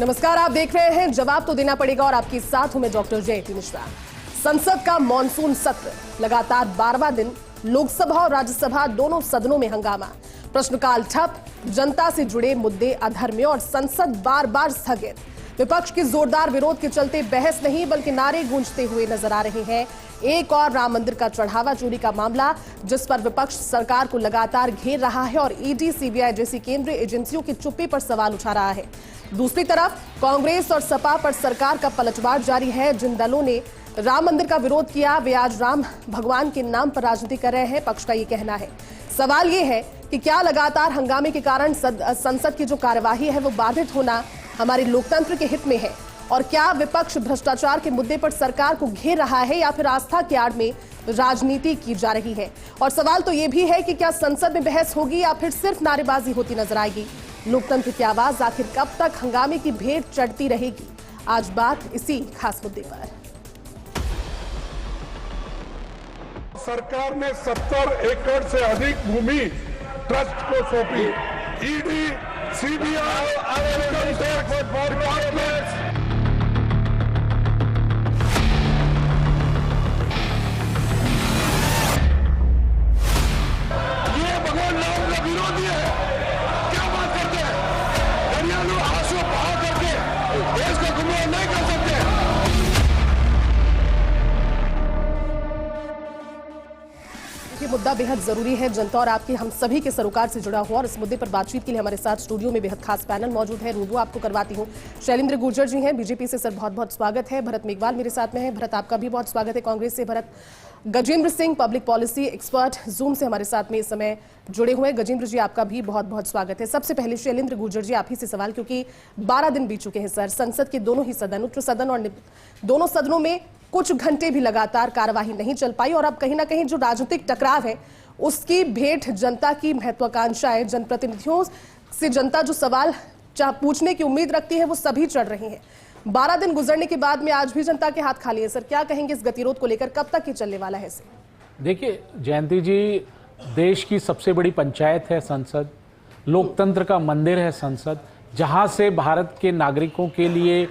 नमस्कार, आप देख रहे हैं जवाब तो देना पड़ेगा और आपके साथ हूं मैं डॉक्टर जयंती मिश्रा। संसद का मॉनसून सत्र लगातार 12वां दिन लोकसभा और राज्यसभा दोनों सदनों में हंगामा, प्रश्नकाल ठप, जनता से जुड़े मुद्दे अधर में और संसद बार बार स्थगित। विपक्ष के जोरदार विरोध के चलते बहस नहीं बल्कि नारे गूंजते हुए नजर आ रहे हैं। एक और राम मंदिर का चढ़ावा चोरी का मामला, जिस पर विपक्ष सरकार को लगातार घेर रहा है और ईडी, सीबीआई जैसी केंद्रीय एजेंसियों की चुप्पी पर सवाल उठा रहा है। दूसरी तरफ कांग्रेस और सपा पर सरकार का पलटवार जारी है। जिन दलों ने राम मंदिर का विरोध किया वे आज राम भगवान के नाम पर राजनीति कर रहे हैं, पक्ष का ये कहना है। सवाल ये है कि क्या लगातार हंगामे के कारण संसद की जो कार्यवाही है वो बाधित होना हमारे लोकतंत्र के हित में है, और क्या विपक्ष भ्रष्टाचार के मुद्दे पर सरकार को घेर रहा है या फिर आस्था की आड़ में राजनीति की जा रही है। और सवाल तो ये भी है कि क्या संसद में बहस होगी या फिर सिर्फ नारेबाजी होती नजर आएगी। लोकतंत्र की आवाज आखिर कब तक हंगामे की भेंट चढ़ती रहेगी, आज बात इसी खास मुद्दे पर। सरकार ने 70 एकड़ से अधिक भूमि ट्रस्ट को सौंपी। ED, CBI, income tax department ये भगवान राम का विरोधी है। क्या बात करते हैं? दरियालू आंसू बहा करके देश को गुमराह नहीं कर सकते। ये मुद्दा बेहद जरूरी है, जनता और आपके हम सभी के सरोकार से जुड़ा हुआ, और इस मुद्दे पर बातचीत के लिए हमारे साथ स्टूडियो में बेहद खास पैनल मौजूद है। रूबरू आपको करवाती हूँ। शैलेंद्र गुर्जर जी हैं बीजेपी से, सर बहुत बहुत स्वागत है। भरत मेघवाल मेरे साथ में है। भरत, आपका भी बहुत स्वागत है कांग्रेस से। Bharat, Gajendra Singh public policy expert zoom से हमारे साथ में इस समय जुड़े हुए हैं। गजेंद्र जी, आपका भी बहुत बहुत स्वागत है। सबसे पहले शैलेंद्र गुर्जर जी, आप ही से सवाल, क्योंकि 12 दिन बीत चुके हैं सर, संसद के दोनों ही सदन, उच्च सदन और दोनों सदनों में कुछ घंटे भी लगातार कार्यवाही नहीं चल पाई, और अब कहीं ना कहीं जो राजनीतिक टकराव है उसकी भेंट जनता की महत्वाकांक्षाएं, जनप्रतिनिधियों से जनता जो सवाल पूछने की उम्मीद रखती है वो सभी चढ़ रही हैं। 12 दिन गुजरने के बाद में आज भी जनता के हाथ खाली है। सर, क्या कहेंगे इस गतिरोध को लेकर, कब तक ये चलने वाला है इसे? देखिए जयंती जी, देश की सबसे बड़ी पंचायत है संसद, लोकतंत्र का मंदिर है संसद, जहां से भारत के नागरिकों के लिए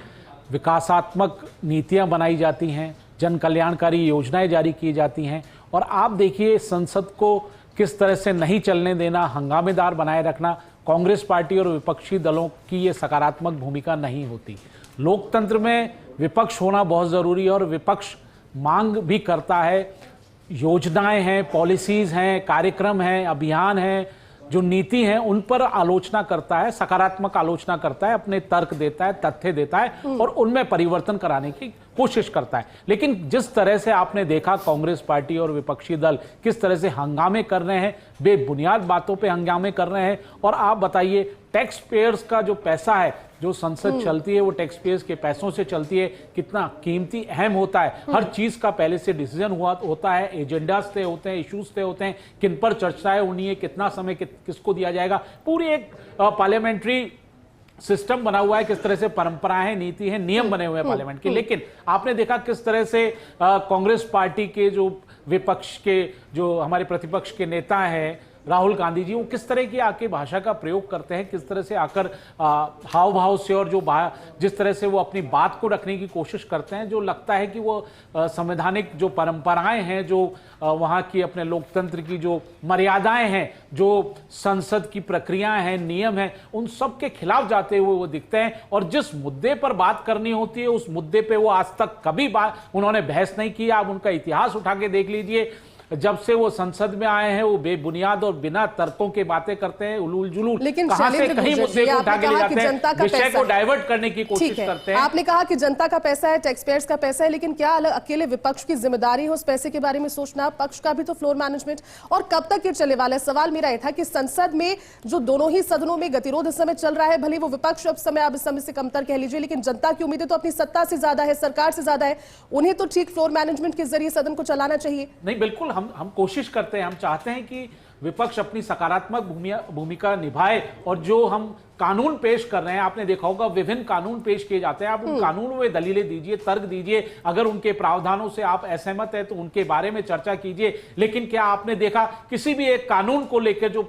विकासात्मक नीतियां बनाई जाती हैं, जन कल्याणकारी योजनाएं जारी की जाती हैं। और आप देखिए संसद को किस तरह से नहीं चलने देना, हंगामेदार बनाए रखना, कांग्रेस पार्टी और विपक्षी दलों की ये सकारात्मक भूमिका नहीं होती। लोकतंत्र में विपक्ष होना बहुत ज़रूरी है, और विपक्ष मांग भी करता है। योजनाएं हैं, पॉलिसीज़ हैं, कार्यक्रम हैं, अभियान हैं, जो नीति है उन पर आलोचना करता है, सकारात्मक आलोचना करता है, अपने तर्क देता है, तथ्य देता है और उनमें परिवर्तन कराने की कोशिश करता है। लेकिन जिस तरह से आपने देखा कांग्रेस पार्टी और विपक्षी दल किस तरह से हंगामे कर रहे हैं, बेबुनियाद बातों पे हंगामे कर रहे हैं। और आप बताइए, टैक्स पेयर्स का जो पैसा है, जो संसद चलती है वो टैक्स पेयर्स के पैसों से चलती है, कितना कीमती अहम होता है। हर चीज का पहले से डिसीजन होता है, एजेंडास तय होते हैं, इश्यूज तय होते हैं, किन पर चर्चा है उन्हें कितना समय किसको दिया जाएगा। पूरी एक पार्लियामेंट्री सिस्टम बना हुआ है, किस तरह से परंपराएं, नीति है, नियम बने हुए हैं पार्लियामेंट के। लेकिन आपने देखा किस तरह से कांग्रेस पार्टी के जो विपक्ष के, जो हमारे प्रतिपक्ष के नेता हैं राहुल गांधी जी, वो किस तरह की आके भाषा का प्रयोग करते हैं, किस तरह से आकर हाव भाव से और जिस तरह से वो अपनी बात को रखने की कोशिश करते हैं, जो लगता है कि वो संवैधानिक जो परंपराएं हैं, जो वहाँ की अपने लोकतंत्र की जो मर्यादाएं हैं, जो संसद की प्रक्रियाएं हैं, नियम हैं, उन सब के खिलाफ जाते हुए वो दिखते हैं। और जिस मुद्दे पर बात करनी होती है उस मुद्दे पर वो आज तक कभी उन्होंने बहस नहीं की। आप उनका इतिहास उठा के देख लीजिए, जब से वो संसद में आए हैं वो बेबुनियाद और बिना तर्कों के बातें करते हैं, उलूल जुलूल, लेकिन कहां से कहीं मुद्दे को उठा के ले जाते हैं, विषय को डाइवर्ट करने की कोशिश करते हैं। आपने कहा कि जनता का पैसा है, टैक्स पेयर्स का पैसा है, लेकिन क्या अकेले विपक्ष की जिम्मेदारी है उस पैसे के बारे में सोचना? पक्ष का भी तो फ्लोर मैनेजमेंट, और कब तक ये चलने वाला है? सवाल मेरा यह था कि संसद में जो दोनों ही सदनों में गतिरोध इस समय चल रहा है, भले वो विपक्ष अब समय आप इस समय से कमतर कह लीजिए, लेकिन जनता की उम्मीदें तो अपनी सत्ता से ज्यादा है, सरकार से ज्यादा है। उन्हें तो ठीक फ्लोर मैनेजमेंट के जरिए सदन को चलाना चाहिए। नहीं, बिल्कुल हम कोशिश करते हैं, हम चाहते हैं कि विपक्ष अपनी सकारात्मक भूमिका निभाए। और जो हम कानून पेश कर रहे हैं, आपने देखा होगा विभिन्न कानून पेश किए जाते हैं, आप उन कानूनों में दलीलें दीजिए, तर्क दीजिए, अगर उनके प्रावधानों से आप असहमत है तो उनके बारे में चर्चा कीजिए। लेकिन क्या आपने देखा किसी भी एक कानून को लेकर जो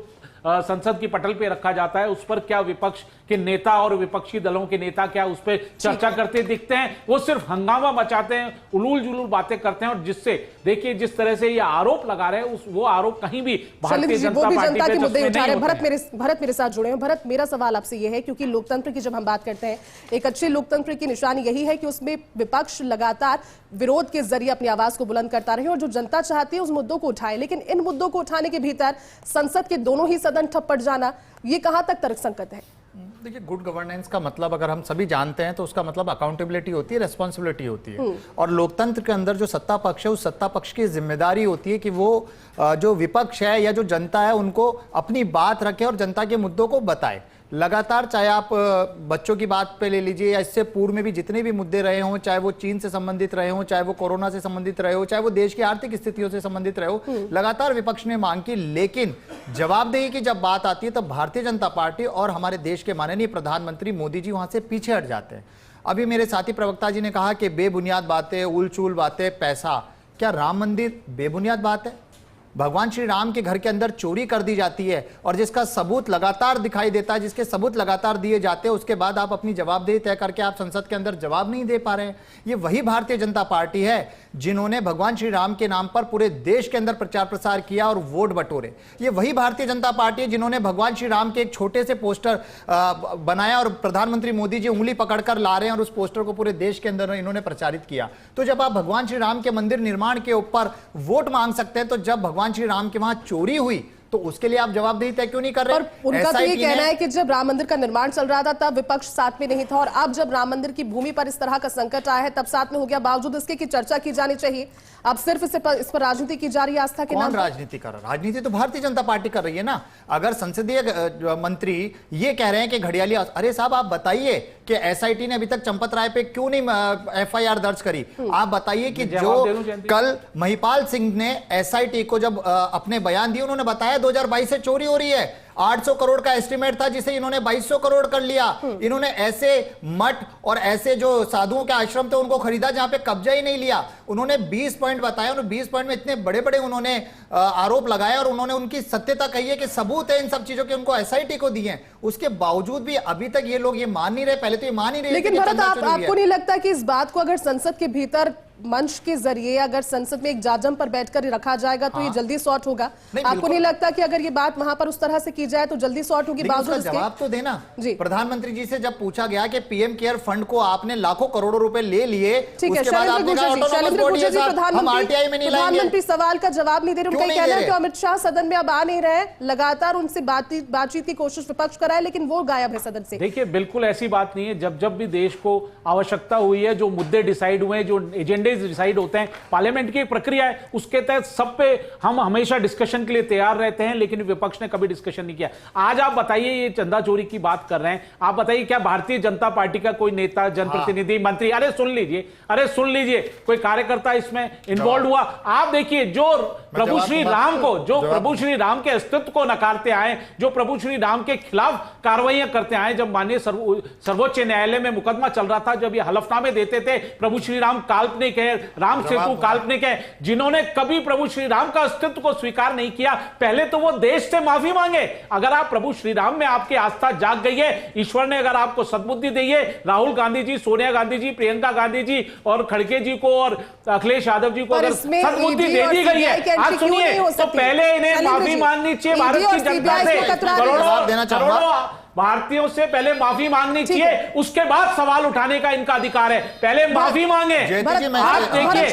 संसद की पटल पे रखा जाता है, उस पर क्या विपक्ष के नेता और विपक्षी दलों के नेता क्या उस पर चर्चा करते दिखते हैं? वो सिर्फ हंगामा मचाते हैं, उलूल जुलूल बातें करते हैं, और जिससे देखिए जिस तरह से ये आरोप लगा रहे हैं वो आरोप कहीं भी भारतीय जनता पार्टी के पे मुद्दे उठा रहे हैं। भरत भरत मेरे साथ जुड़े हैं। भरत, मेरा सवाल आपसे ये है, क्योंकि लोकतंत्र की जब हम बात करते हैं, एक अच्छे लोकतंत्र की निशानी यही है कि उसमें विपक्ष लगातार विरोध के जरिए अपनी आवाज को बुलंद करता रहे और जो जनता चाहती है उस मुद्दों को उठाए, लेकिन इन मुद्दों को उठाने के भीतर संसद के दोनों ही सदन ठप पड़ जाना, ये कहां तक तर्कसंगत है? देखिए, गुड गवर्नेंस का मतलब अगर हम सभी जानते हैं तो उसका मतलब अकाउंटेबिलिटी होती है, रेस्पॉन्सिबिलिटी होती है। और लोकतंत्र के अंदर जो सत्ता पक्ष है, उस सत्ता पक्ष की जिम्मेदारी होती है कि वो जो विपक्ष है या जो जनता है उनको अपनी बात रखे और जनता के मुद्दों को बताए। लगातार, चाहे आप बच्चों की बात पे ले लीजिए या इससे पूर्व में भी जितने भी मुद्दे रहे हों, चाहे वो चीन से संबंधित रहे हों, चाहे वो कोरोना से संबंधित रहे हो, चाहे वो देश की आर्थिक स्थितियों से संबंधित रहे हो, लगातार विपक्ष ने मांग की। लेकिन जवाबदेही की जब बात आती है तब भारतीय जनता पार्टी और हमारे देश के माननीय प्रधानमंत्री मोदी जी वहां से पीछे हट जाते हैं। अभी मेरे साथी प्रवक्ता जी ने कहा कि बेबुनियाद बातें, उलचूल बातें, पैसा। क्या राम मंदिर बेबुनियाद बात है? भगवान श्री राम के घर के अंदर चोरी कर दी जाती है और जिसका सबूत लगातार दिखाई देता है, जिसके सबूत लगातार दिए जाते हैं, उसके बाद आप अपनी जवाबदेही तय करके आप संसद के अंदर जवाब नहीं दे पा रहे हैं। ये वही भारतीय जनता पार्टी है जिन्होंने भगवान श्री राम के नाम पर पूरे देश के अंदर प्रचार प्रसार किया और वोट बटोरे। ये वही भारतीय जनता पार्टी है जिन्होंने भगवान श्री राम के एक छोटे से पोस्टर बनाया और प्रधानमंत्री मोदी जी उंगली पकड़कर ला रहे हैं और उस पोस्टर को पूरे देश के अंदर इन्होंने प्रचारित किया। तो जब आप भगवान श्री राम के मंदिर निर्माण के ऊपर वोट मांग सकते हैं, तो जब भगवान श्री राम के वहां चोरी हुई तो उसके लिए आप जवाबदेही तय क्यों नहीं कर रहे? और उनका तो ये कहना है कि जब राम मंदिर का निर्माण चल रहा था तब विपक्ष साथ में नहीं था, और अब जब राम मंदिर की भूमि पर इस तरह का संकट आया है तब साथ में हो गया, बावजूद इसके की चर्चा की जानी चाहिए। अब सिर्फ इस पर राजनीति की जा रही है आस्था के नाम पर। कौन राजनीति कर रहा है? राजनीति तो भारतीय जनता पार्टी कर रही है ना। अगर संसदीय मंत्री ये कह रहे हैं कि घड़ियाली, अरे साहब आप बताइए कि एसआईटी ने अभी तक चंपत राय पे क्यों नहीं एफआईआर दर्ज करी? आप बताइए कि जो कल महिपाल सिंह ने एसआईटी को जब अपने बयान दिए, उन्होंने बताया 2022 से चोरी हो रही है। 800 करोड़ का एस्टिमेट था जिसे इन्होंने 2200 करोड़ कर लिया। इन्होंने ऐसे मठ और ऐसे जो साधुओं के आश्रम थे उनको खरीदा जहां पे कब्जा ही नहीं लिया। उन्होंने 20 पॉइंट बताया, उन्होंने 20 पॉइंट में इतने बड़े बड़े उन्होंने आरोप लगाए और उन्होंने उनकी सत्यता कही है कि सबूत है इन सब चीजों के, उनको एसआईटी को दिए। उसके बावजूद भी अभी तक ये लोग ये मान नहीं रहे। पहले तो ये मान ही रहे। लेकिन भरत, आपको नहीं लगता कि इस बात को अगर संसद के भीतर मंच के जरिए अगर संसद में एक जाजम पर बैठकर रखा जाएगा तो ये जल्दी सॉर्ट होगा? आपको नहीं लगता कि अगर ये बात वहां पर उस तरह से की जाए तो जल्दी सॉर्ट होगी? जवाब तो देना। प्रधानमंत्री जी से जब पूछा गया कि पीएम केयर फंड को आपने लाखों करोड़ों रुपए ले लिए, उसके बाद आपने कहा ऑटोनोमस बॉडी है साहब, हम आरटीआई में नहीं लाएंगे। प्रधानमंत्री सवाल का जवाब नहीं दे रहे। उनका कहना है कि अमित शाह सदन में अब आ नहीं रहे, लगातार उनसे बातचीत की कोशिश विपक्ष कराए लेकिन वो गायब है सदन से। देखिए, बिल्कुल ऐसी बात नहीं है। जब भी देश को आवश्यकता हुई है, जो मुद्दे डिसाइड हुए, जो एजेंडे डिसाइड होते हैं, पार्लियामेंट की एक प्रक्रिया है, उसके तहत सब पे हम हमेशा डिस्कशन के लिए तैयार रहते हैं, लेकिन विपक्ष ने कभी डिस्कशन नहीं किया। आज आप बताइए, ये चंदा चोरी की बात कर रहे हैं, आप बताइए क्या भारतीय जनता पार्टी का कोई नेता, जनप्रतिनिधि, मंत्री, अरे सुन लीजिए, कोई कार्यकर्ता इसमें इन्वॉल्व हुआ? आप देखिए, जो प्रभु श्री राम के अस्तित्व को नकारते आए, जो प्रभु श्री राम के खिलाफ कार्रवाइयां करते आए, जब माननीय सर्वोच्च न्यायालय में मुकदमा चल रहा था, जब ये हलफनामे देते थे प्रभु श्री राम काल्पनिक है, राम सेतु काल्पनिक है, जिन्होंने कभी प्रभु श्री राम का अस्तित्व को स्वीकार नहीं किया, पहले तो वो देश से माफी मांगे। अगर आप प्रभु श्री राम में आपकी आस्था जाग गई है, ईश्वर ने अगर आपको सद्बुद्धि दी है, राहुल गांधी जी, सोनिया गांधी जी, प्रियंका गांधी जी और खड़गे जी को और अखिलेश यादव जी को अगर सद्बुद्धि दे दी गई है, आप सुनिए, तो पहले इन्हें माफी मांगनी चाहिए भारत की जनता से, करोड़ों भारतीयों से पहले माफी मांगनी चाहिए, उसके बाद सवाल उठाने का इनका अधिकार है। पहले माफी मांगे। आप देखिए,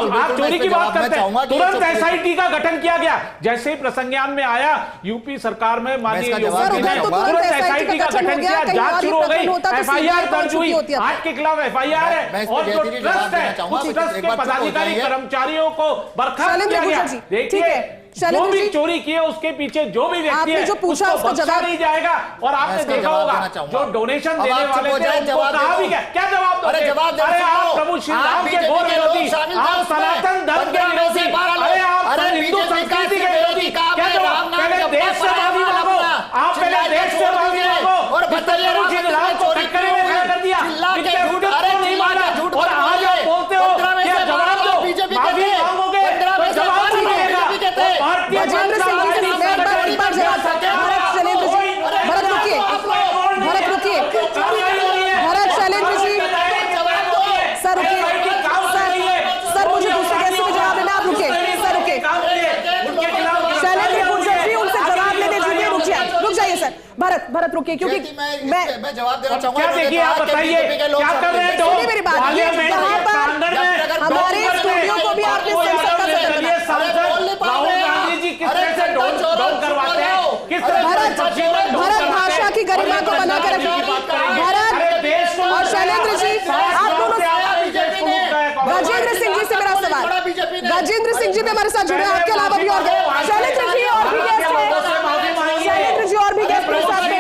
आप चोरी की बात करते हैं, तुरंत एसआईटी का गठन किया गया। जैसे ही प्रसंज्ञान में आया यूपी सरकार में माननीय योगी ने तुरंत एसआईटी का गठन किया, जांच शुरू हो गई, एफआईआर दर्ज हुई, आज के खिलाफ एफआईआर है और जो ट्रस्ट है उस ट्रस्ट के पदाधिकारी कर्मचारियों को बर्खास्त किया गया। देखिए, जो भी चोरी किए उसके पीछे जो भी व्यक्ति है उसको बख्शा नहीं जाएगा। और आपने देखा होगा जो डोनेशन देने वाले थे उनको कहा भी क्या जवाब दो? अरे आप प्रभु श्री राम के घोर विरोधी, आप सनातन धर्म के विरोधी, अरे आप हिंदू संस्कृति के विरोधी, क्या जवाब? पहले देश से माफी मांगो, आप पहले देश से माफी मांगो और बताइए प्रभु श्री राम को कटकरे में खड़ा कर दिया, नहीं माना और आज आप बोलते हो क्या जवाब दो? माफी मांगोगे तो जवाब नहीं मिलेगा। भारतीय जनता पार्टी भरत रुकिए, क्योंकि मैं जवाब देना चाहूंगा। क्या देखिए, आप बताइए क्या कर रहे हैं? सुनिए मेरी बात, यहाँ पर हमारे स्टूडियो को भी आपने सेंसर का सदन बनाया। राहुल गांधी जी किस तरह से ढोल करवाते हैं, किस तरह से भरत भाषा की गरिमा को बनाकर रखिए। भरत और शैलेंद्र जी, आप दोनों, गजेंद्र सिंह जी से मेरा सवाल, गजेंद्र सिंह जी भी हमारे साथ जुड़े हैं, आपके अलावा भी और शैलेंद्र जी और भी गेस्ट हैं, शैलेंद्र जी और भी गेस्ट हैं साथ में।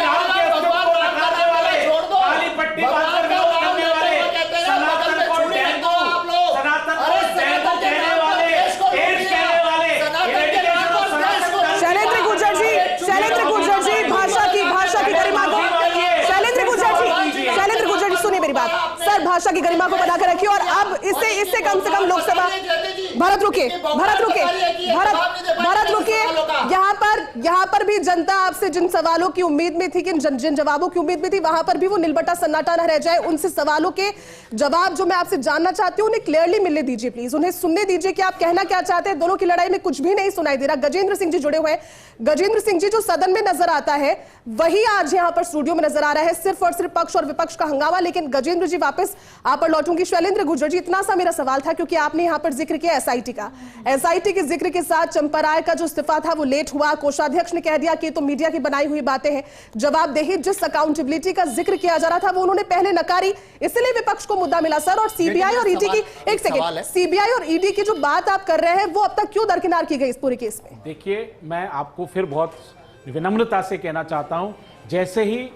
भाषा की गरिमा को बनाकर रखिए और अब इससे कम से कम लोकसभा। भरत रुकिए, भरत रुकिए। यहाँ पर भी जनता आपसे जिन सवालों की उम्मीद में थी, जिन जवाबों की उम्मीद में थी, वहां पर भी वो निलबटा सन्नाटा न रह जाए। उनसे सवालों के जवाब जो मैं आपसे जानना चाहती हूँ उन्हें क्लियरली मिलने दीजिए प्लीज, उन्हें सुनने दीजिए कि आप कहना क्या चाहते हैं। दोनों की लड़ाई में कुछ भी नहीं सुनाई दे रहा। गजेंद्र सिंह जी जुड़े हुए हैं। गजेंद्र सिंह जी, जो सदन में नजर आता है वही आज यहाँ पर स्टूडियो में नजर आ रहा है, सिर्फ और सिर्फ पक्ष और विपक्ष का हंगामा। लेकिन गजेंद्र जी, वापस आप पर लौटूंगी। शैलेंद्र गुर्जर जी, इतना सा मेरा सवाल था क्योंकि आपने यहाँ पर जिक्र किया एसआईटी का। एसआईटी के जिक्र के साथ चंपा राय का जो इस्तीफा था वो लेट हुआ। कोषाध्यक्ष ने कह दिया कि तो मीडिया की बनाई हुई बातें हैं। जवाबदेही, जिस अकाउंटेबिलिटी का जिक्र किया जा रहा था वो उन्होंने पहले नकारी, इसलिए विपक्ष को मुद्दा मिला सर। और सीबीआई और ईडी की, एक सेकंड, सीबीआई और ईडी की जो बात आप कर रहे हैं वो अब तक क्यों दरकिनार की गई इस पूरे केस में? देखिए, मैं आपको फिर बहुत विनम्रता से कहना चाहता हूं, जैसे ही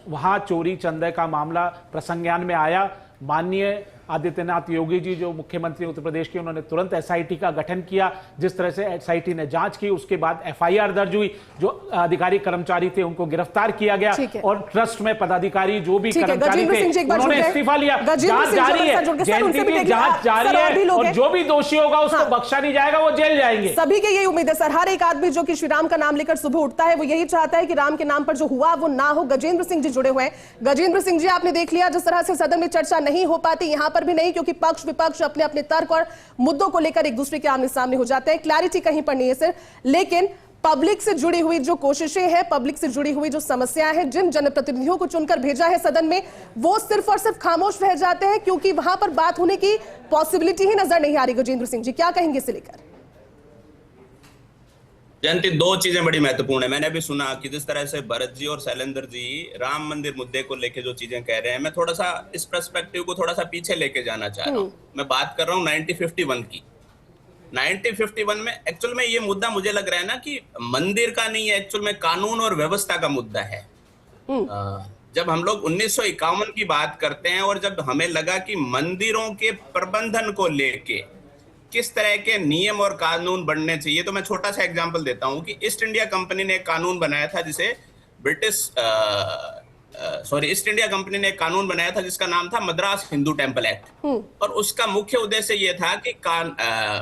वहां चोरी चंदे का मामला प्रसंज्ञान में आया, माननीय आदित्यनाथ योगी जी जो मुख्यमंत्री उत्तर प्रदेश के, उन्होंने तुरंत एसआईटी का गठन किया। जिस तरह से एसआईटी ने जांच की, उसके बाद एफआईआर दर्ज हुई, जो अधिकारी कर्मचारी थे उनको गिरफ्तार किया गया और ट्रस्ट में पदाधिकारी जो भी कर्मचारी थे उन्होंने इस्तीफा लिया। जांच जारी है, जयंती की जांच जारी है और जो भी दोषी होगा उसको बख्शा नहीं जाएगा, वो जेल जाएंगे। सभी की यही उम्मीद है सर। हर एक आदमी जो कि श्री राम का नाम लेकर सुबह उठता है वो यही चाहता है कि राम के नाम पर जो हुआ वो ना हो। गजेंद्र सिंह जी जुड़े हुए हैं। गजेंद्र सिंह जी, आपने देख लिया जिस तरह से सदन में चर्चा नहीं हो पाती, यहां पर भी नहीं, क्योंकि पक्ष विपक्ष अपने अपने तर्क और मुद्दों को लेकर एक दूसरे के आमने सामने हो जाते हैं। क्लैरिटी कहीं पर नहीं है सर। लेकिन पब्लिक से जुड़ी हुई जो कोशिशें हैं, पब्लिक से जुड़ी हुई जो समस्याएं हैं, जिन जनप्रतिनिधियों को चुनकर भेजा है सदन में, वो सिर्फ और सिर्फ खामोश रह जाते हैं क्योंकि वहां पर बात होने की पॉसिबिलिटी ही नजर नहीं आ रही। गजेंद्र सिंह जी, क्या कहेंगे इसे लेकर? जयंती, दो चीजें बड़ी महत्वपूर्ण है। मैंने अभी सुना कि जिस तरह से भरत जी और शैलेंद्र जी राम मंदिर मुद्दे को लेके जो चीजें कह रहे हैं, मैं थोड़ा सा इस पर्सपेक्टिव को थोड़ा सा पीछे लेके जाना चाह रहा हूँ। मैं बात कर रहा हूँ 1951 की। 1951 में एक्चुअल में ये मुद्दा मुझे लग रहा है ना कि मंदिर का नहीं है, एक्चुअल में कानून और व्यवस्था का मुद्दा है। जब हम लोग 1951 की बात करते हैं और जब हमें लगा कि मंदिरों के प्रबंधन को लेके किस तरह के नियम और कानून बनने चाहिए, तो मैं छोटा सा एग्जांपल देता हूं कि ईस्ट इंडिया कंपनी ने एक कानून बनाया था जिसे ईस्ट इंडिया कंपनी ने एक कानून बनाया था जिसका नाम था मद्रास हिंदू टेम्पल एक्ट। और उसका मुख्य उद्देश्य ये था कि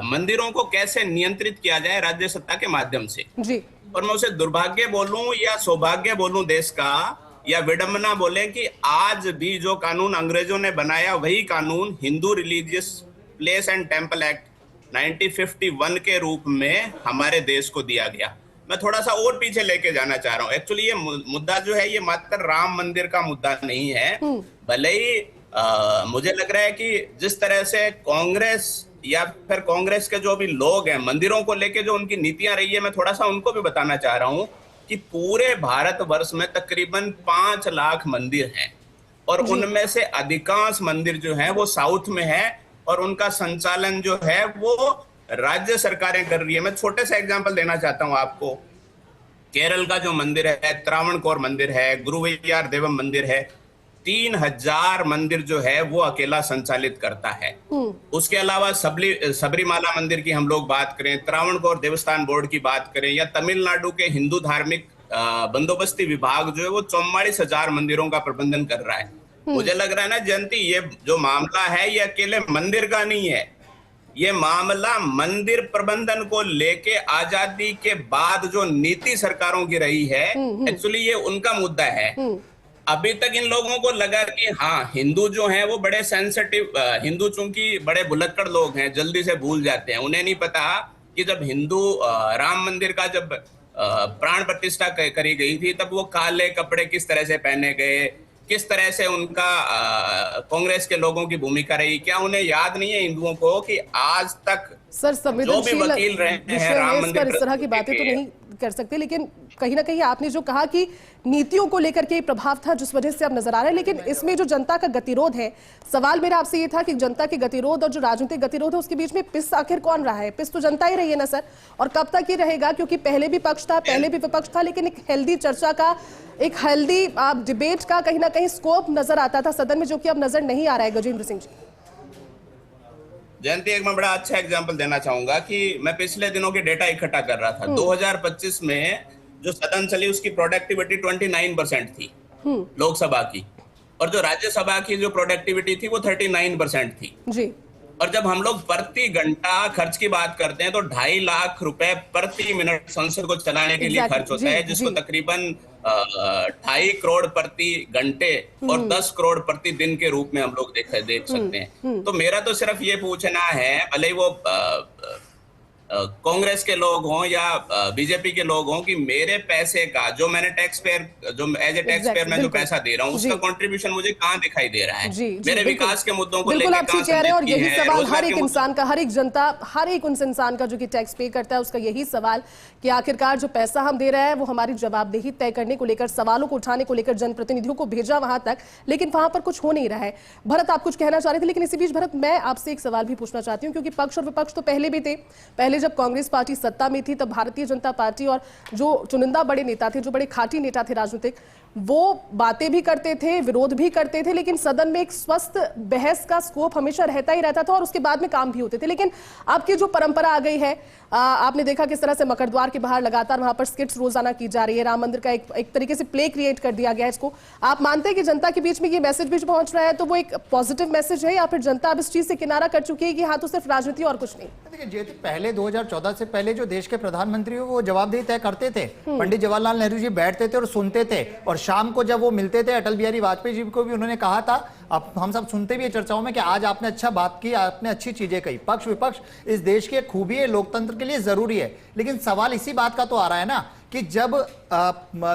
मंदिरों को कैसे नियंत्रित किया जाए राज्य सत्ता के माध्यम से जी। और मैं उसे दुर्भाग्य बोलूं या सौभाग्य बोलूं देश का, या विडंबना बोले कि आज भी जो कानून अंग्रेजों ने बनाया वही कानून Hindu religious place and temple act 1951 के रूप में हमारे देश को दिया गया। मैं थोड़ा सा और पीछे लेके जाना चाह रहा हूँ। एक्चुअली ये मुद्दा जो है ये मात्र राम मंदिर का मुद्दा नहीं है। भले ही मुझे लग रहा है कि जिस तरह से कांग्रेस या फिर कांग्रेस के जो भी लोग हैं मंदिरों को लेके जो उनकी नीतियां रही है, मैं थोड़ा सा उनको भी बताना चाह रहा हूँ कि पूरे भारतवर्ष में तकरीबन 5 लाख मंदिर हैं और उनमें से अधिकांश मंदिर जो है वो साउथ में है और उनका संचालन जो है वो राज्य सरकारें कर रही है। मैं छोटे से एग्जांपल देना चाहता हूं आपको। केरल का जो मंदिर है, त्रावणकोर मंदिर है, गुरुवैयार देवम मंदिर है, 3000 मंदिर जो है वो अकेला संचालित करता है। उसके अलावा सबरीमाला मंदिर की हम लोग बात करें, त्रावणकोर देवस्थान बोर्ड की बात करें, या तमिलनाडु के हिंदू धार्मिक बंदोबस्ती विभाग जो है वो 44,000 मंदिरों का प्रबंधन कर रहा है। मुझे लग रहा है ना जयंती, ये जो मामला है ये अकेले मंदिर का नहीं है, ये मामला मंदिर प्रबंधन को लेके आजादी के बाद जो नीति सरकारों की रही है, एक्चुअली ये उनका मुद्दा है। अभी तक इन लोगों को लगा कि हाँ हिंदू जो हैं वो बड़े सेंसिटिव, हिंदू चूंकि बड़े भुलक्कड़ लोग हैं, जल्दी से भूल जाते हैं। उन्हें नहीं पता कि जब हिंदू राम मंदिर का जब प्राण प्रतिष्ठा करी गई थी, तब वो काले कपड़े किस तरह से पहने गए, किस तरह से उनका कांग्रेस के लोगों की भूमिका रही, क्या उन्हें याद नहीं है हिंदुओं को कि आज तक सर संवेदनशील वकील रहे हैं राम मंदिर इस तरह की बातें तो नहीं कर सकते, लेकिन कहीं ना कहीं आपने जो कहा कि नीतियों को लेकर के प्रभाव था जिस वजह से अब नजर आ रहा है, लेकिन इसमें जो जनता का गतिरोध है, सवाल मेरा आपसे ये था कि जनता के गतिरोध और जो राजनीतिक गतिरोध है उसके बीच में पिस आखिर कौन रहा है? पिस तो जनता ही रही है ना सर, और कब तक ये रहेगा? क्योंकि पहले भी पक्ष था, पहले भी विपक्ष था, लेकिन एक हेल्दी चर्चा का, एक हेल्दी डिबेट का कहीं ना कहीं स्कोप नजर आता था सदन में, जो कि अब नजर नहीं आ रहा है। गजेंद्र सिंह जी। जयंती, एक मैं बड़ा अच्छा एग्जांपल देना चाहूंगा कि मैं पिछले दिनों के डेटा इकट्ठा कर रहा था। 2025 में जो सदन चली उसकी प्रोडक्टिविटी 29% थी लोकसभा की, और जो राज्यसभा की जो प्रोडक्टिविटी थी वो 39% थी जी। और जब हम लोग प्रति घंटा खर्च की बात करते हैं तो 2.5 लाख रुपए प्रति मिनट संसद को चलाने के लिए खर्च होता है, जिसको तकरीबन 2.5 करोड़ प्रति घंटे और 10 करोड़ प्रति दिन के रूप में हम लोग देख सकते हैं। तो मेरा तो सिर्फ ये पूछना है, भले ही वो कांग्रेस के लोग हों या बीजेपी के लोग हों, कि मेरे पैसे का जो मैंने टैक्स पेयर, जो एज ए टैक्स पेयर मैं जो पैसा दे रहा हूं, उसका कंट्रीब्यूशन मुझे कहाँ दिखाई दे रहा है? मेरे विकास के मुद्दों को बिल्कुल आप ठीक कह रहे हैं, और यही सवाल हर एक इंसान का, हर एक जनता, हर एक उस इंसान का जो कि टैक्स पे करता है, उसका यही सवाल कि आखिरकार जो पैसा हम दे रहे हैं वो हमारी जवाबदेही तय करने को लेकर, सवालों को उठाने को लेकर जनप्रतिनिधियों को भेजा वहां तक, लेकिन वहां पर कुछ हो नहीं रहा है। भरत, आप कुछ कहना चाह रहे थे, लेकिन इसी बीच भरत मैं आपसे एक सवाल भी पूछना चाहती हूँ, क्योंकि पक्ष और विपक्ष तो पहले भी थे। पहले जब कांग्रेस पार्टी सत्ता में थी तब भारतीय जनता पार्टी और जो चुनिंदा बड़े नेता थे, जो बड़े खाटी नेता थे राजनीतिक, वो बातें भी करते थे, विरोध भी करते थे, लेकिन सदन में एक स्वस्थ बहस का स्कोप हमेशा रहता ही रहता था और उसके बाद में काम भी होते थे। लेकिन आपकी जो परंपरा आ गई है, आपने देखा किस तरह से मकरद्वार के बाहर लगातार वहां पर स्किट्स रोजाना की जा रही है, राम मंदिर का एक तरीके से प्ले क्रिएट कर दिया गया है इसको। आप मानते हैं कि जनता के बीच में ये मैसेज भी पहुंच रहा है तो वो एक पॉजिटिव मैसेज है, या फिर जनता अब इस चीज से किनारा कर चुकी है कि हाँ तो सिर्फ राजनीति और कुछ नहीं? देखिए, पहले 2014 से पहले जो देश के प्रधानमंत्री हो वो जवाबदेही तय करते थे। पंडित जवाहरलाल नेहरू जी बैठते थे और सुनते थे, और शाम को जब वो मिलते थे, अटल बिहारी वाजपेयी जी को भी उन्होंने कहा था, अब हम सब सुनते भी है चर्चाओं में, कि आज आपने अच्छा बात की, आपने अच्छी चीजें कही। पक्ष विपक्ष इस देश की एक खूबी है, लोकतंत्र के लिए जरूरी है। लेकिन सवाल इसी बात का तो आ रहा है ना कि जब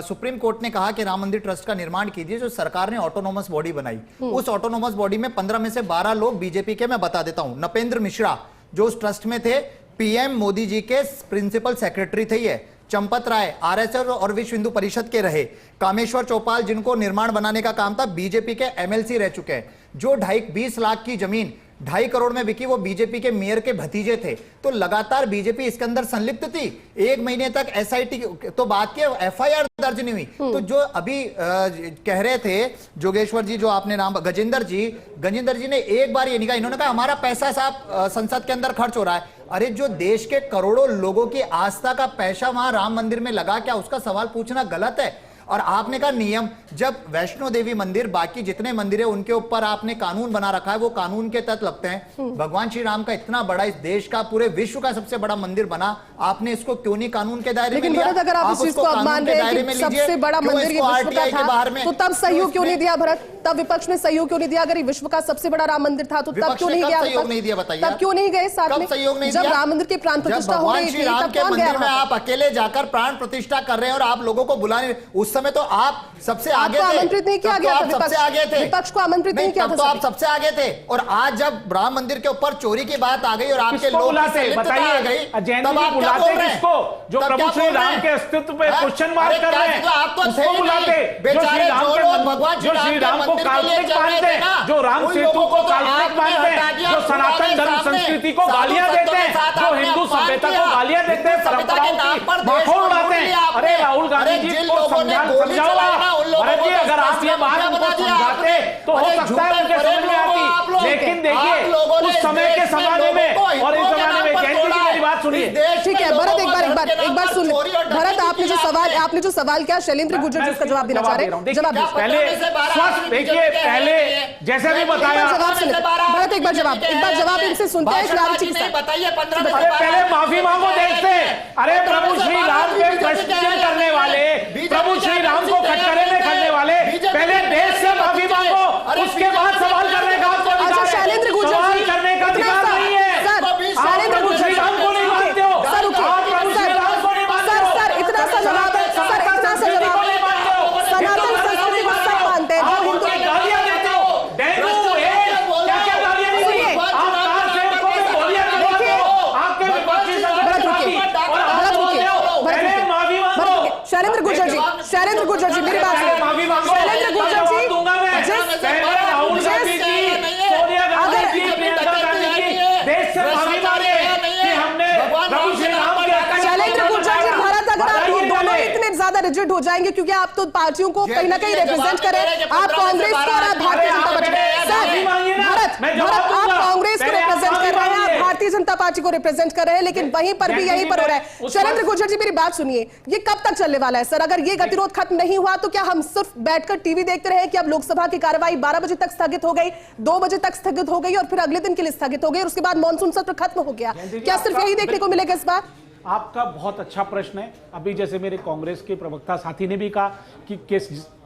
सुप्रीम कोर्ट ने कहा कि राम मंदिर ट्रस्ट का निर्माण कीजिए, जो सरकार ने ऑटोनोमस बॉडी बनाई, उस ऑटोनोमस बॉडी में 15 में से 12 लोग बीजेपी के, मैं बता देता हूं। नपेंद्र मिश्रा जो उस ट्रस्ट में थे, पीएम मोदी जी के प्रिंसिपल सेक्रेटरी थे ये। चंपत राय आरएसएस और विश्व हिंदू परिषद के रहे। कामेश्वर चौपाल जिनको निर्माण बनाने का काम था, बीजेपी के एमएलसी रह चुके हैं। जो 20 लाख की जमीन 2.5 करोड़ में बिकी, वो बीजेपी के मेयर के भतीजे थे। तो लगातार बीजेपी इसके अंदर संलिप्त थी। 1 महीने तक एसआईटी तो बात की, एफआईआर दर्ज नहीं हुई। तो जो अभी कह रहे थे जोगेश्वर जी, जो आपने नाम, गजेंद्र जी ने एक बार ये नहीं कहा, इन्होंने कहा हमारा पैसा साहब संसद के अंदर खर्च हो रहा है। अरे जो देश के करोड़ों लोगों की आस्था का पैसा वहां राम मंदिर में लगा, क्या उसका सवाल पूछना गलत है? और आपने कहा नियम, जब वैष्णो देवी मंदिर, बाकी जितने मंदिर है उनके ऊपर आपने कानून बना रखा है, वो कानून के तहत लगते हैं। भगवान श्री राम का इतना बड़ा, इस देश का, पूरे विश्व का सबसे बड़ा मंदिर बना, आपने इसको क्यों नहीं कानून के दायरे में लिया? अगर आप इस चीज को अब मान रहे हैं कि सबसे बड़ा मंदिर ये विश्व का था, तो तब सहयोग क्यों नहीं दिया भरत? तब विपक्ष ने सहयोग क्यों नहीं दिया? अगर ये विश्व का सबसे बड़ा राम मंदिर था तो तब क्यों नहीं गया? सहयोग नहीं दिया, बताइए। तब क्यों नहीं गए साथ में? जब राम मंदिर की प्राण प्रतिष्ठा हो रही थी, तब कौन गया? आप अकेले जाकर प्राण प्रतिष्ठा कर रहे हैं और आप लोगों को बुलाने, उस समय तो आप सबसे आगे थे। आमंत्रित नहीं किया गया था, सबसे आगे थे, विपक्ष को आमंत्रित नहीं किया था, तो आप सबसे आगे थे। और आज जब राम मंदिर के ऊपर चोरी की बात आ गई और आपके लोग बताइए, तब आप बुलाते किसको? जो प्रभु श्री राम के अस्तित्व पे क्वेश्चन मार्क कर रहे हैं, उसको बुलाते। बेचारे जो लोग भगवान श्री राम को काल्पनिक मानते हैं, जो राम सेतु को काल्पनिक मानते हैं, जो सनातन धर्म संस्कृति को गालियां देते हैं, जो हिंदू सभ्यता को गालियां देते हैं, परंपराओं की माखोल उड़ाते हैं। अरे राहुल गांधी जी को समझाओ। अरे जी, अगर आप ये बात उनको समझाते तो हो सकता है उनके समझ में आती, लेकिन देखिए उस समय के जमाने में और इस जमाने में, जयंती जी मेरी बात सुनिए। ठीक है भरत, एक बार सुन। भरत, आपने जो सवाल किया, शैलेंद्र गुर्जर जिसका जवाब देना चाह रहे हैं, जवाब पहले स्वस्थ देखिए, पहले जैसे भी बताया, भरत एक बार जवाब इनसे सुनते हैं, क्लैरिटी के साथ बताइए। पहले माफी मांगो देश से। अरे प्रभु श्री राम के प्रश्न करने वाले, प्रभु श्री राम को कटघरे में करने वाले, पहले देश से माफी मांगो, उसके बाद सवाल करने का आपको अधिकार है। शैलेंद्र गुर्जर सवाल करने का अधिकार नहीं है। सर, आप प्रभु श्री राम को नहीं मानते हो, सर, आप प्रभु श्री राम को नहीं मानते हो। सर, इतना सा रिजिड हो जाएंगे, क्योंकि आप तो पार्टियों को कहीं ना कहीं रिप्रेजेंट कर रहे हैं, आप कांग्रेस को और आप भारतीय जनता पार्टी, आप कांग्रेस को रिप्रेजेंट कर रहे हैं, आप भारतीय जनता पार्टी को रिप्रेजेंट कर रहे हैं, लेकिन वहीं पर भी यहीं पर हो रहा है। शैलेंद्र गुर्जर जी मेरी बात सुनिए, ये कब तक चलने वाला है सर? अगर ये गतिरोध खत्म नहीं हुआ तो क्या हम सिर्फ बैठकर टीवी देखते रहे कि अब लोकसभा की कार्रवाई 12 बजे तक स्थगित हो गई, 2 बजे तक स्थगित हो गई और फिर अगले दिन के लिए स्थगित हो गई और उसके बाद मानसून सत्र खत्म हो गया? क्या सिर्फ यही देखने को मिलेगा इस बार? आपका बहुत अच्छा प्रश्न है। अभी जैसे मेरे कांग्रेस के प्रवक्ता साथी ने भी कहा कि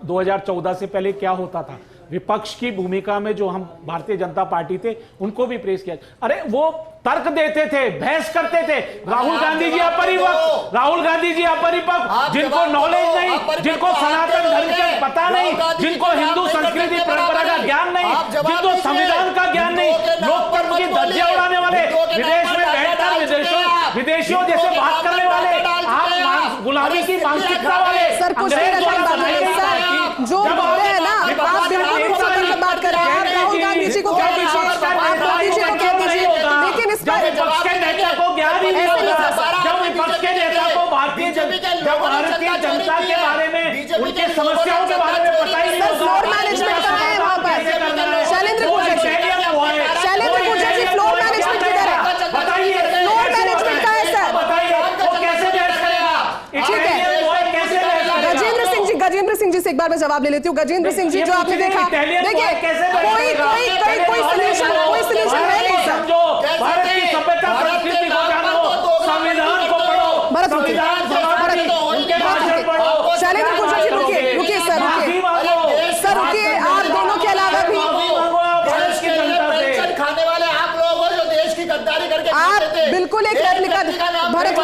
2014 से पहले क्या होता था, विपक्ष की भूमिका में जो हम भारतीय जनता पार्टी थे उनको भी प्रेस किया। अरे वो तर्क देते थे, बहस करते थे। राहुल गांधी जी अपरिपक्व, राहुल गांधी जी अपरिपक्व, जिनको नॉलेज नहीं, जिनको सनातन धर्म का पता नहीं, जिनको हिंदू संस्कृति परंपरा का ज्ञान नहीं, जिनको संविधान का ज्ञान नहीं, लोकतंत्र की धज्जियां उड़ाने वाले, विदेश में बैठकर विदेशियों जैसे बात करने वाले, आप गुलामी की मानसिकता वाले, सर कुछ जो बोल रहे हैं ना, आप बिल्कुल बात कर रहे हैं, आप राहुल गांधी जी को कह दीजिए, आप मोदी जी को कह दीजिए, लेकिन इस पर विपक्ष के नेता को ज्ञान ही नहीं होगा, जब विपक्ष के नेता को भारतीय जनता के बारे में, उनके समस्याओं के बारे में पता ही नहीं होगा। फ्लोर मैनेजमेंट कहाँ है वहां पर? शैलेंद्र गुर्जर जी, फ्लोर मैनेजमेंट किधर है? बताइए, फ्लोर मैनेजमेंट कहाँ है सर? बताइए वो कैसे बहस करेगा? ठीक है, गजेंद्र सिंह जी से एक बार मैं जवाब ले लेती हूँ। गजेंद्र सिंह जी, जो आपने देखा, देखिए कोई सलूशन है नहीं सर। भारत की सभ्यता संस्कृति को जानो, संविधान को पढ़ो, शैलेंद्र गुर्जर जी रुकिए सर, रुकिए, आप दोनों के अलावा भी खाने वाले आप लोग हो जो देश की गद्दारी करके आप बिल्कुल एक रेप्लिका भारत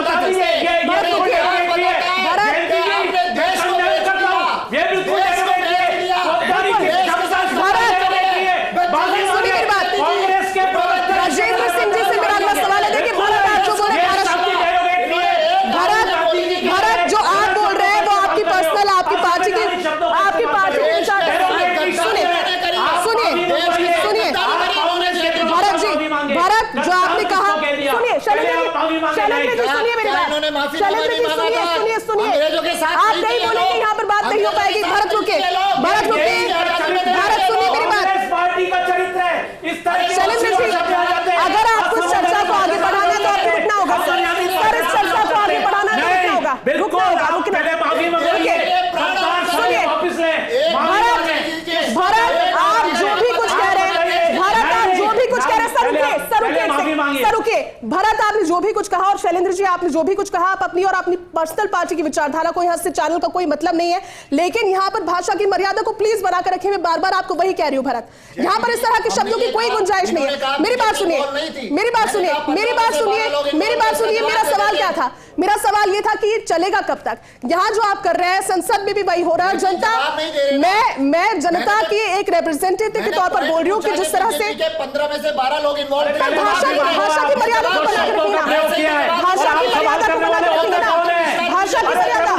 सुनिए, आप नहीं बोलेंगे यहाँ पर बात नहीं हो पाएगी। भारत रुके, भारत सुनिए मेरी बात। पार्टी का चरित्र है इस तरह। शैलेंद्र जी, अगर आपको इस चर्चा को आगे बढ़ाना है तो आपको रुकना होगा सर, इस चर्चा को आगे बढ़ाना है तो रुकना होगा, भारत आप जो भी कुछ कह रहे हैं, भारत आप जो भी कुछ कह रहे हैं, सर रुकिए, भारत आपने जो भी कुछ कहा और शैलेंद्र जी आपने जो भी कुछ कहा, आप अपनी और अपनी पर्सनल पार्टी की विचारधारा को यहाँ से चैनल का कोई मतलब नहीं है, लेकिन यहाँ पर भाषा की मर्यादा को प्लीज बनाकर रखें। मैं बार बार आपको वही कह रही हूँ भारत, यहाँ पर इस तरह के शब्दों की कोई गुंजाइश नहीं है। मेरी बात सुनिए, मेरा सवाल क्या था? मेरा सवाल ये था कि ये चलेगा कब तक? यहाँ जो आप कर रहे हैं संसद में भी वही हो रहा है। मैं जनता की एक रिप्रेजेंटेटिव के तौर पर बोल रही हूँ कि जिस तरह से 15 में से 12 लोग इन्वॉल्व भाषा की मर्यादा को बनाकर रखिएगा, भाषा की मर्यादा को बनाकर रखिएगा, भाषा की मर्यादा,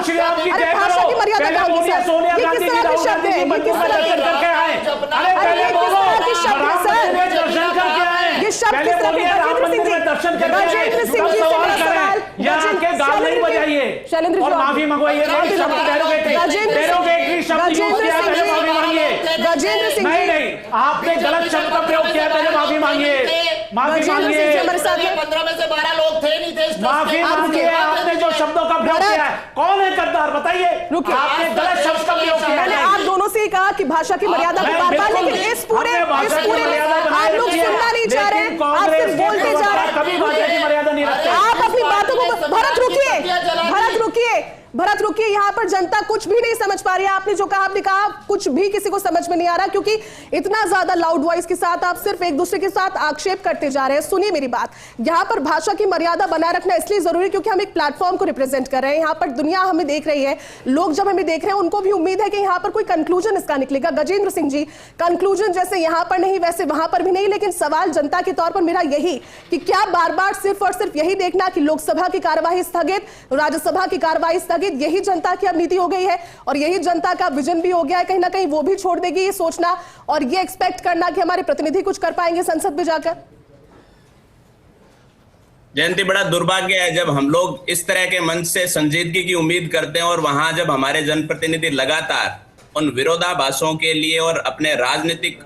अरे भाषा की मर्यादा क्या होगी सर? ये किस तरह के शब्द है? ये किस तरह के शब्द है सर? ये शब्द किस तरह के? गजेंद्र सिंह जी से मेरा सवाल, शैलेंद्र जी माफी मंगवाइए, गजेंद्र सिंह नहीं, आपने गलत शब्द का प्रयोग किया था, माफी मांगिए, माफी मांगिए। हमारे साथ 15 में से 12 लोग थे नहीं थे, माफी मांगिए। आपने जो शब्दों का प्रयोग किया है, कौन है गद्दार बताइए? आपने गलत शब्द का प्रयोग किया है। आप दोनों से कहा कि भाषा की मर्यादा को बार-बार, लेकिन इस पूरे आप लोग सुनना नहीं चाह रहे, आप सिर्फ बोलते जा रहे हैं। कभी भाषा की मर्यादा नहीं रखते। आप अपनी बातों को भारत रुकिए, यहाँ पर जनता कुछ भी नहीं समझ पा रही है। आपने जो कहा, आपने कहा कुछ भी किसी को समझ में नहीं आ रहा, क्योंकि इतना ज्यादा लाउड वॉइस के साथ आप सिर्फ एक दूसरे के साथ आक्षेप करते जा रहे हैं। सुनिए मेरी बात, यहाँ पर भाषा की मर्यादा बनाए रखना इसलिए जरूरी है क्योंकि हम एक प्लेटफॉर्म को रिप्रेजेंट कर रहे हैं। यहाँ पर दुनिया हमें देख रही है, लोग जब हमें देख रहे हैं उनको भी उम्मीद है कि यहाँ पर कोई कंक्लूजन इसका निकलेगा। गजेंद्र सिंह जी, कंक्लूजन जैसे यहाँ पर नहीं वैसे वहां पर भी नहीं, लेकिन सवाल जनता के तौर पर मेरा यही कि क्या बार बार सिर्फ और सिर्फ यही देखना कि लोकसभा की कार्यवाही स्थगित, राज्यसभा की कार्यवाही स्थगित, यही जनता की अब नीति हो गई है और यही जनता का विजन भी हो गया है? कहीं ना कहीं वो भी छोड़ देगी ये सोचना और ये एक्सपेक्ट करना कि हमारे प्रतिनिधि कुछ कर पाएंगे संसद में जाकर। जयंती, बड़ा दुर्भाग्य है जब हम लोग इस तरह के मंच से संजीदगी की उम्मीद करते हैं और वहां जब हमारे जनप्रतिनिधि लगातार उन विरोधाभासों के लिए और अपने राजनीतिक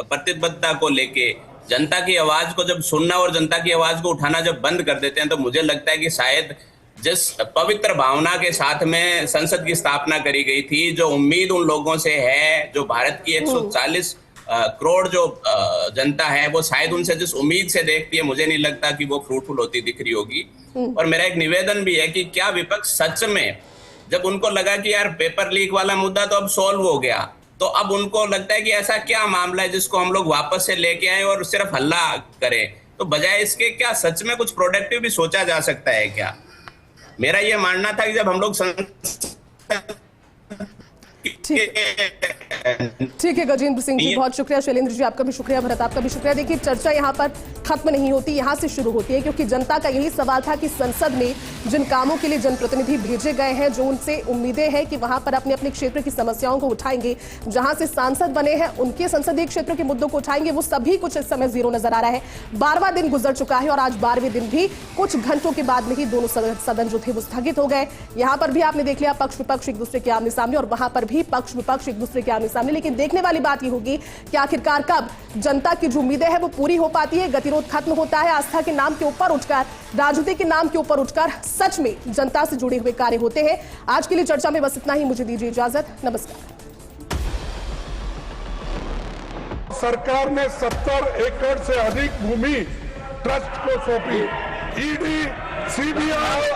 प्रतिबद्धता को लेके जनता की आवाज को जब सुनना और जनता की आवाज को उठाना जब बंद कर देते हैं, तो मुझे लगता है कि शायद जिस पवित्र भावना के साथ में संसद की स्थापना करी गई थी, जो उम्मीद उन लोगों से है, जो भारत की 140 करोड़ जो जनता है, वो शायद उनसे जिस उम्मीद से देखती है, मुझे नहीं लगता कि वो फ्रूटफुल होती दिख रही होगी। और मेरा एक निवेदन भी है कि क्या विपक्ष सच में, जब उनको लगा कि यार पेपर लीक वाला मुद्दा तो अब सॉल्व हो गया, तो अब उनको लगता है कि ऐसा क्या मामला है जिसको हम लोग वापस से लेके आए और सिर्फ हल्ला करें, तो बजाय इसके क्या सच में कुछ प्रोडक्टिव भी सोचा जा सकता है क्या? मेरा ये मानना था कि जब हम लोग ठीक है गजेंद्र सिंह जी, बहुत शुक्रिया। शैलेंद्र जी आपका भी शुक्रिया, भरत आपका भी शुक्रिया। देखिए, चर्चा यहाँ पर खत्म नहीं होती, यहाँ से शुरू होती है, क्योंकि जनता का यही सवाल था कि संसद में जिन कामों के लिए जनप्रतिनिधि भेजे गए हैं, जो उनसे उम्मीदें हैं कि वहां पर अपने अपने क्षेत्र की समस्याओं को उठाएंगे, जहां से सांसद बने हैं उनके संसदीय क्षेत्र के मुद्दों को उठाएंगे, वो सभी कुछ इस समय जीरो नजर आ रहा है। 12वां दिन गुजर चुका है और आज 12वें दिन भी कुछ घंटों के बाद में ही दोनों सदन जो थे वो स्थगित हो गए। यहाँ पर भी आपने देख लिया पक्ष विपक्ष एक दूसरे के आमने सामने, और वहां पर भी पक्ष विपक्ष एक दूसरे के आमने सामने। लेकिन देखने वाली बात यह होगी कि आखिरकार कब जनता की जो उम्मीदें हैं वो पूरी हो पाती है, गतिरोध खत्म होता है, आस्था के नाम के ऊपर उठकर, राजनीति के नाम के ऊपर उठकर सच में जनता से जुड़े हुए कार्य होते हैं। आज के लिए चर्चा में बस इतना ही, मुझे दीजिए इजाजत, नमस्कार। सरकार ने 70 एकड़ से अधिक भूमि ट्रस्ट को सौंपी। ED, CBI,